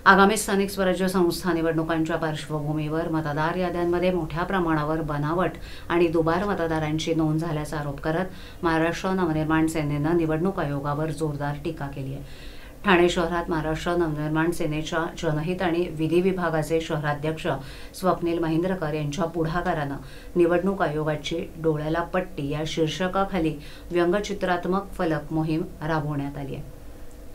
आगामी स्थानिक स्वराज्य संस्था निवडणुकांच्या पार्श्वभूमीवर मतदार याद्यांमध्ये मोठ्या प्रमाणावर बनावट आणि दुबार मतदारांची नोंद झाल्याचा आरोप करत महाराष्ट्र नवनिर्माण सेनेनं निवडणूक आयोगावर जोरदार टीका केली आहे। ठाणे शहरात महाराष्ट्र नवनिर्माण सेनेच्या जनहित आणि विधी विभागाचे शहराध्यक्ष स्वप्नील महिंद्रकर यांच्या पुढाकारानं निवडणूक आयोगाची डोळ्याला पट्टी या शीर्षकाखाली व्यंगचित्रात्मक फलक मोहीम राबवण्यात आली आहे।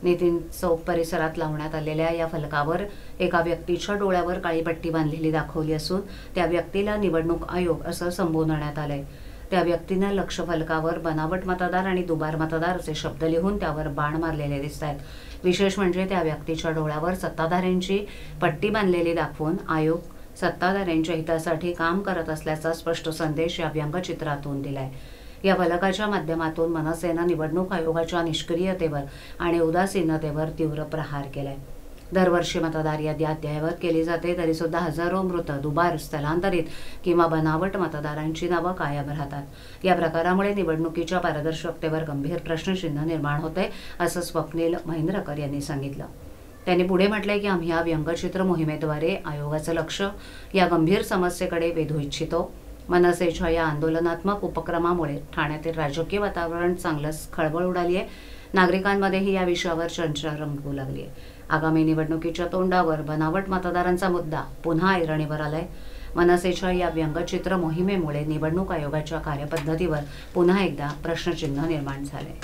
नितीन चौक परिसरात लावण्यात आलेल्या या फलकावर एका व्यक्तीच्या डोळ्यावर काळी पट्टी बांधलेली दाखवली असून त्या व्यक्तीला निवडणूक आयोग असं संबोधण्यात आलंय। त्या व्यक्तीने लक्ष फलकावर बनावट मतदार आणि दुबार मतदार असे शब्द लिहून त्यावर बाण मारलेले दिसत आहेत। विशेष म्हणजे त्या व्यक्तीच्या डोळ्यावर सत्ताधाऱ्यांची पट्टी बांधलेली दाखवून आयोग सत्ताधाऱ्यांच्या हितासाठी काम करत असल्याचा स्पष्ट संदेश या व्यंगचित्रातून दिलाय। या फलकाच्या माध्यमातून मनसेनं निवडणूक आयोगाच्या निष्क्रियतेवर आणि उदासीनतेवर तीव्र प्रहार केलाय। दरवर्षी मतदार यादी अद्ययावत केली जाते तरी सुद्धा हजारो मृत, दुबार, स्थलांतरित किंवा बनावट मतदारांची नावं कायम राहतात। या प्रकारामुळे निवडणुकीच्या पारदर्शकतेवर गंभीर प्रश्नचिन्ह निर्माण होते असं स्वप्नील महिंद्रकर यांनी सांगितलं। त्यांनी पुढे म्हटलंय की आम्ही या व्यंगचित्र मोहिमेद्वारे आयोगाचं लक्ष या गंभीर समस्येकडे वेधू इच्छितो। मनसेच्या या आंदोलनात्मक उपक्रमामुळे ठाण्यातील राजकीय वातावरण चांगलंच खळबळ उडाली आहे। नागरिकांमध्येही या विषयावर चर्चा रंगू लागली आहे। आगामी निवडणुकीच्या तोंडावर बनावट मतदारांचा मुद्दा पुन्हा ऐरणीवर आलाय। मनसेच्या या व्यंगचित्र मोहिमेमुळे निवडणूक आयोगाच्या कार्यपद्धतीवर पुन्हा एकदा प्रश्नचिन्ह निर्माण झाले।